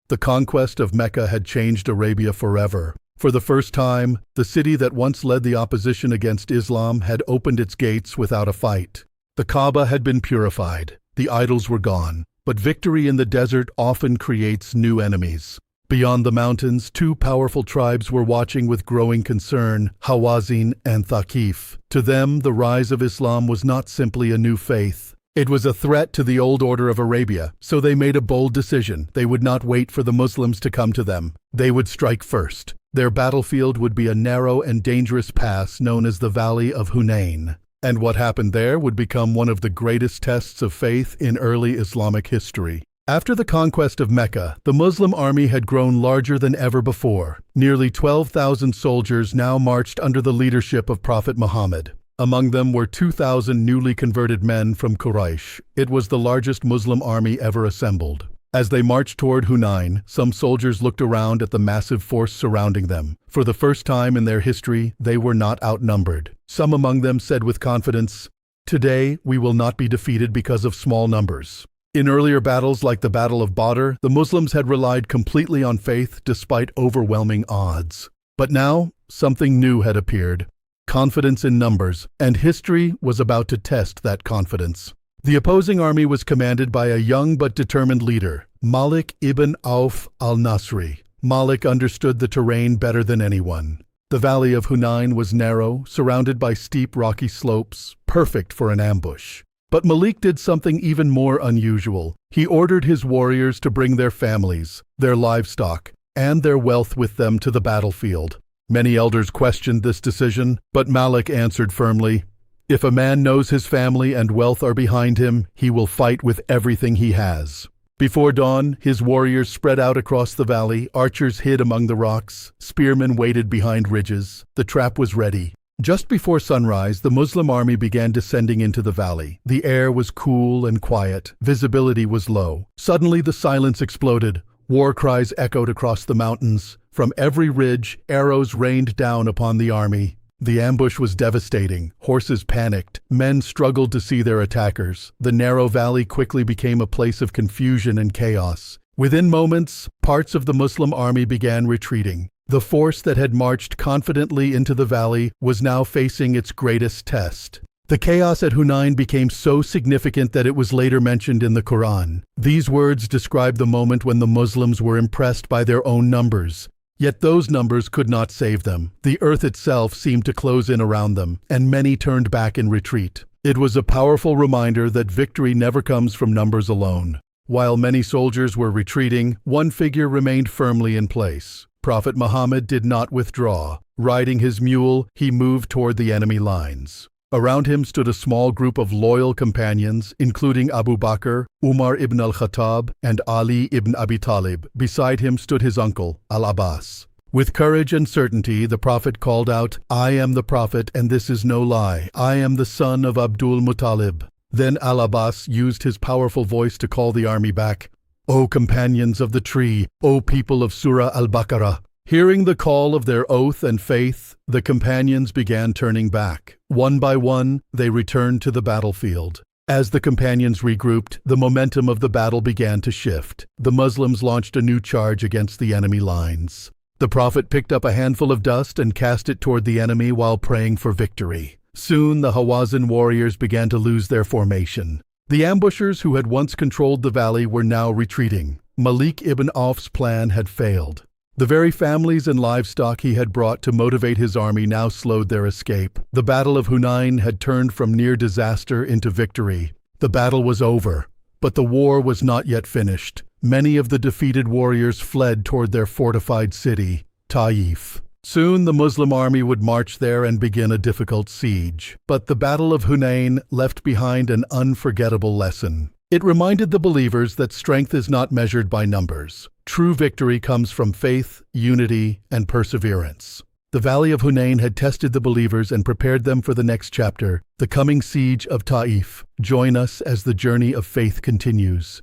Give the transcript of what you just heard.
The conquest of Mecca had changed Arabia forever. For the first time, the city that once led the opposition against Islam had opened its gates without a fight. The Kaaba had been purified, the idols were gone, but victory in the desert often creates new enemies. Beyond the mountains, two powerful tribes were watching with growing concern, Hawazin and Thaqif. To them, the rise of Islam was not simply a new faith. It was a threat to the old order of Arabia, so they made a bold decision. They would not wait for the Muslims to come to them. They would strike first. Their battlefield would be a narrow and dangerous pass known as the Valley of Hunayn. And what happened there would become one of the greatest tests of faith in early Islamic history. After the conquest of Mecca, the Muslim army had grown larger than ever before. Nearly 12,000 soldiers now marched under the leadership of Prophet Muhammad. Among them were 2,000 newly converted men from Quraysh. It was the largest Muslim army ever assembled. As they marched toward Hunayn, some soldiers looked around at the massive force surrounding them. For the first time in their history, they were not outnumbered. Some among them said with confidence, "Today, we will not be defeated because of small numbers." In earlier battles like the Battle of Badr, the Muslims had relied completely on faith despite overwhelming odds. But now, something new had appeared. Confidence in numbers, and history was about to test that confidence. The opposing army was commanded by a young but determined leader, Malik ibn Auf al-Nasri. Malik understood the terrain better than anyone. The Valley of Hunayn was narrow, surrounded by steep rocky slopes, perfect for an ambush. But Malik did something even more unusual. He ordered his warriors to bring their families, their livestock, and their wealth with them to the battlefield. Many elders questioned this decision, but Malik answered firmly, "If a man knows his family and wealth are behind him, he will fight with everything he has." Before dawn, his warriors spread out across the valley, archers hid among the rocks, spearmen waited behind ridges. The trap was ready. Just before sunrise, the Muslim army began descending into the valley. The air was cool and quiet. Visibility was low. Suddenly the silence exploded. War cries echoed across the mountains. From every ridge, arrows rained down upon the army. The ambush was devastating. Horses panicked. Men struggled to see their attackers. The narrow valley quickly became a place of confusion and chaos. Within moments, parts of the Muslim army began retreating. The force that had marched confidently into the valley was now facing its greatest test. The chaos at Hunayn became so significant that it was later mentioned in the Quran. These words describe the moment when the Muslims were impressed by their own numbers. Yet those numbers could not save them. The earth itself seemed to close in around them, and many turned back in retreat. It was a powerful reminder that victory never comes from numbers alone. While many soldiers were retreating, one figure remained firmly in place. Prophet Muhammad did not withdraw. Riding his mule, he moved toward the enemy lines. Around him stood a small group of loyal companions, including Abu Bakr, Umar ibn al-Khattab, and Ali ibn Abi Talib. Beside him stood his uncle, al-Abbas. With courage and certainty, the Prophet called out, "I am the Prophet, and this is no lie. I am the son of Abdul Muttalib." Then al-Abbas used his powerful voice to call the army back. "O companions of the tree, O people of Surah al-Baqarah." Hearing the call of their oath and faith, the companions began turning back. One by one, they returned to the battlefield. As the companions regrouped, the momentum of the battle began to shift. The Muslims launched a new charge against the enemy lines. The Prophet picked up a handful of dust and cast it toward the enemy while praying for victory. Soon the Hawazin warriors began to lose their formation. The ambushers who had once controlled the valley were now retreating. Malik ibn Auf's plan had failed. The very families and livestock he had brought to motivate his army now slowed their escape. The Battle of Hunayn had turned from near disaster into victory. The battle was over, but the war was not yet finished. Many of the defeated warriors fled toward their fortified city, Taif. Soon the Muslim army would march there and begin a difficult siege. But the Battle of Hunayn left behind an unforgettable lesson. It reminded the believers that strength is not measured by numbers. True victory comes from faith, unity, and perseverance. The Valley of Hunayn had tested the believers and prepared them for the next chapter, the coming siege of Taif. Join us as the journey of faith continues.